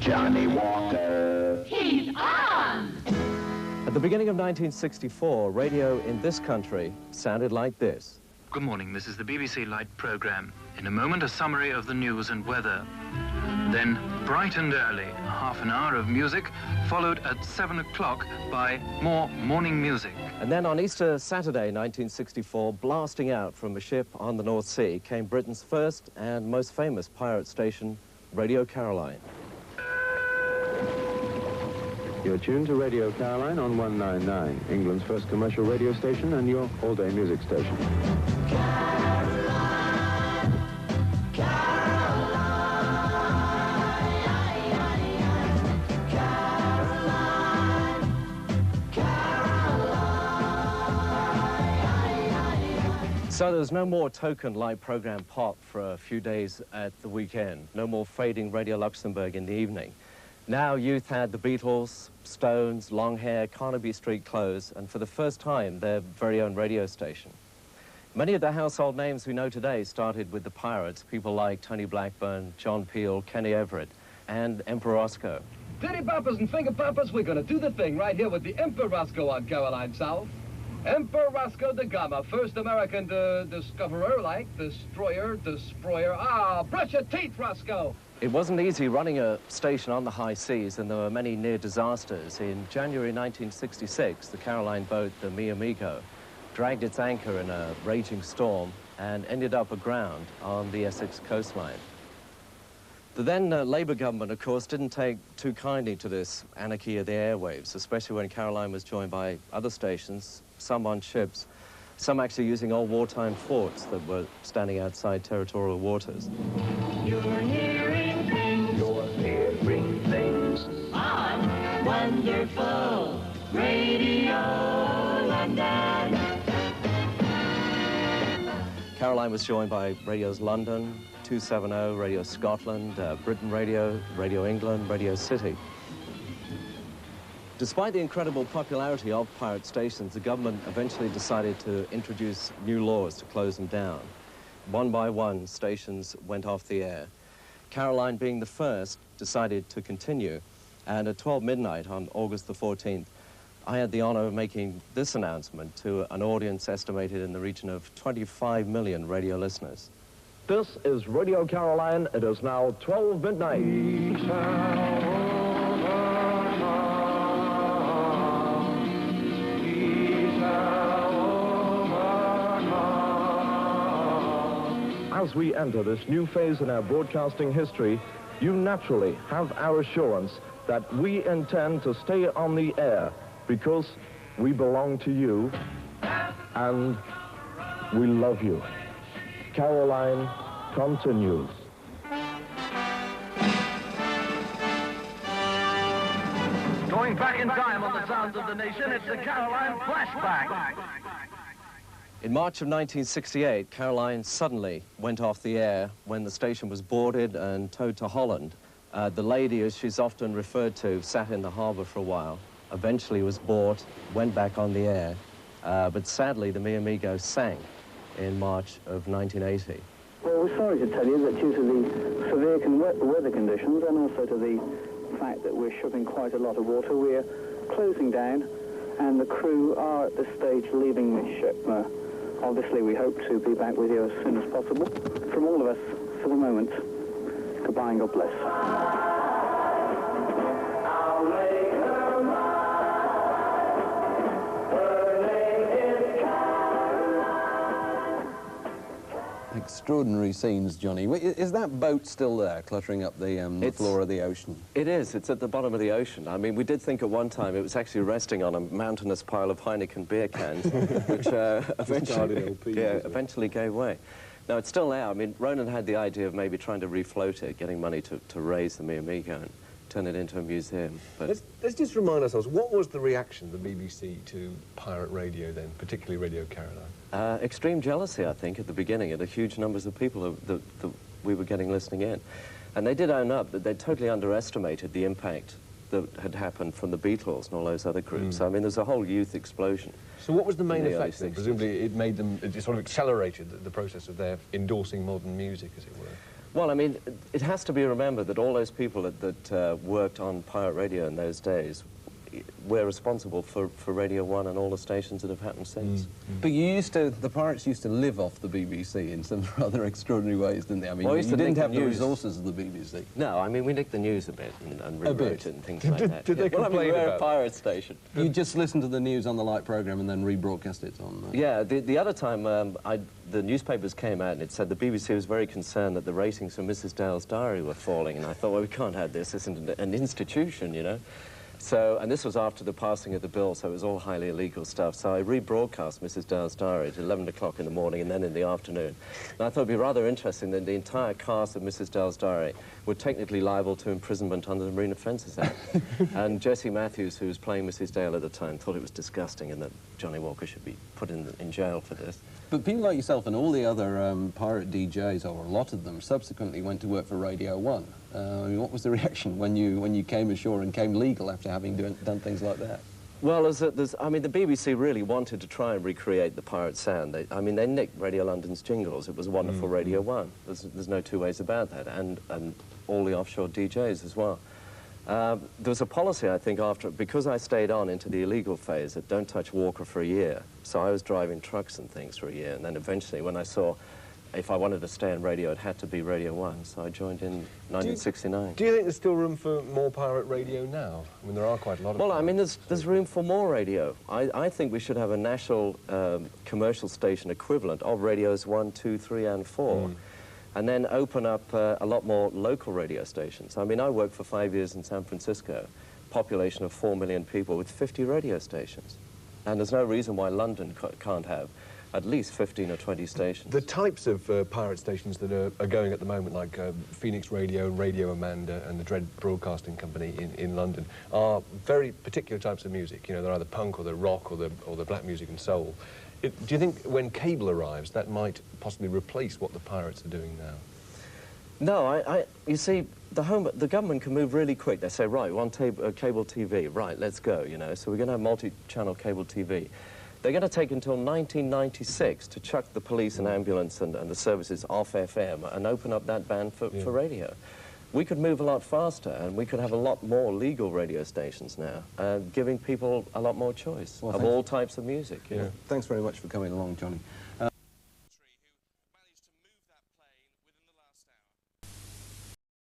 Johnnie Walker. He's on! At the beginning of 1964, radio in this country sounded like this. Good morning, this is the BBC Light programme. In a moment, a summary of the news and weather. Then, bright and early, half an hour of music, followed at 7 o'clock by more morning music. And then on Easter Saturday, 1964, blasting out from a ship on the North Sea, came Britain's first and most famous pirate station, Radio Caroline. You're tuned to Radio Caroline on 199, England's first commercial radio station and your all-day music station. Caroline, Caroline, Caroline, Caroline. So there was no more token light program pop for a few days at the weekend, no more fading Radio Luxembourg in the evening. Now youth had the Beatles, Stones, long hair, Carnaby Street clothes, and for the first time, their very own radio station. Many of the household names we know today started with the Pirates, people like Tony Blackburn, John Peel, Kenny Everett, and Emperor Roscoe. Titty Poppers and Finger Poppers, we're going to do the thing right here with the Emperor Roscoe on Caroline South. Emperor Roscoe da Gama, first American discoverer, like destroyer, destroyer. Ah, brush your teeth, Roscoe! It wasn't easy running a station on the high seas, and there were many near disasters. In January 1966, the Caroline boat, the Mi Amigo, dragged its anchor in a raging storm and ended up aground on the Essex coastline. The then Labour government, of course, didn't take too kindly to this anarchy of the airwaves, especially when Caroline was joined by other stations, some on ships, some actually using old wartime forts that were standing outside territorial waters. You're hearing things. You're hearing things. On Wonderful Radio London. Caroline was joined by radios London, 270, Radio Scotland, Britain Radio, Radio England, Radio City. Despite the incredible popularity of pirate stations, the government eventually decided to introduce new laws to close them down. One by one, stations went off the air. Caroline, being the first, decided to continue, and at 12 midnight on August the 14th, I had the honor of making this announcement to an audience estimated in the region of 25 million radio listeners. This is Radio Caroline. It is now 12 midnight. As we enter this new phase in our broadcasting history, you naturally have our assurance that we intend to stay on the air because we belong to you and we love you. Caroline continues. Going back in time on the sounds of the nation, it's the Caroline Flashback. In March of 1968, Caroline suddenly went off the air when the station was boarded and towed to Holland. The lady, as she's often referred to, sat in the harbour for a while, eventually was bought, went back on the air, but sadly the Mi Amigo sank in March of 1980. Well, we're sorry to tell you that due to the severe weather conditions and also to the fact that we're shipping quite a lot of water, we're closing down and the crew are at this stage leaving the ship. Obviously, we hope to be back with you as soon as possible. From all of us, for the moment, goodbye and God bless. Extraordinary scenes, Johnny. Is that boat still there, cluttering up the floor of the ocean? It is. It's at the bottom of the ocean. I mean, we did think at one time it was actually resting on a mountainous pile of Heineken beer cans, which eventually gave way. No, it's still there. I mean, Ronan had the idea of maybe trying to refloat it, getting money to raise the Mi Amigo and turn it into a museum. But let's just remind ourselves, what was the reaction of the BBC to pirate radio then, particularly Radio Caroline? Extreme jealousy, I think, at the beginning, at the huge numbers of people that we were getting listening in. And they did own up that they totally underestimated the impact that had happened from the Beatles and all those other groups. I mean, there's a whole youth explosion. So what was the main effect then? Presumably it made them, it sort of accelerated the process of their endorsing modern music, as it were. Well, I mean, it has to be remembered that all those people that worked on pirate radio in those days were responsible for Radio 1 and all the stations that have happened since. But the pirates used to live off the BBC in some rather extraordinary ways, didn't they? I mean, well, you didn't have the resources of the BBC. No, I mean, we nicked the news a bit and rewrote it and things like that. Did they complain we're about a pirate station. You just listened to the news on the light programme and then rebroadcast it on... Yeah, the other time the newspapers came out and it said the BBC was very concerned that the ratings for Mrs. Dale's Diary were falling, and I thought, well, we can't have this. This isn't an institution, you know. So, and this was after the passing of the bill, so it was all highly illegal stuff. So I rebroadcast Mrs. Dale's Diary at 11 o'clock in the morning and then in the afternoon. And I thought it'd be rather interesting that the entire cast of Mrs. Dale's Diary were technically liable to imprisonment under the Marine Offences Act. And Jessie Matthews, who was playing Mrs. Dale at the time, thought it was disgusting and that Johnnie Walker should be put in jail for this. But people like yourself and all the other pirate DJs, or a lot of them, subsequently went to work for Radio 1. I mean, what was the reaction when you came ashore and came legal after having done things like that? Well, I mean, the BBC really wanted to try and recreate the pirate sound. I mean, they nicked Radio London's jingles. It was wonderful Radio 1. There's no two ways about that, and all the offshore DJs as well. There was a policy, I think, because I stayed on into the illegal phase, that don't touch Walker for a year. So I was driving trucks and things for a year, and then eventually when I saw if I wanted to stay in radio, it had to be Radio 1, so I joined in 1969. Do you think there's still room for more pirate radio now? I mean, there are quite a lot of... Well, I mean, there's room for more radio. I think we should have a national commercial station equivalent of radios 1, 2, 3, and 4. And then open up a lot more local radio stations. I mean, I worked for 5 years in San Francisco, population of 4 million people with 50 radio stations. And there's no reason why London can't have at least 15 or 20 stations. The types of pirate stations that are going at the moment, like Phoenix Radio, Radio Amanda, and the Dread Broadcasting Company in London, are very particular types of music. You know, they're either punk or they're rock or the black music and soul. Do you think when cable arrives, that might possibly replace what the pirates are doing now? No, you see, the government can move really quick. They say, right, we want cable TV, right, let's go, you know. So we're going to have multi-channel cable TV. They're going to take until 1996 to chuck the police and ambulance and the services off FM and open up that band for radio. We could move a lot faster, and we could have a lot more legal radio stations now, giving people a lot more choice of all types of music. Thanks very much for coming along, Johnny.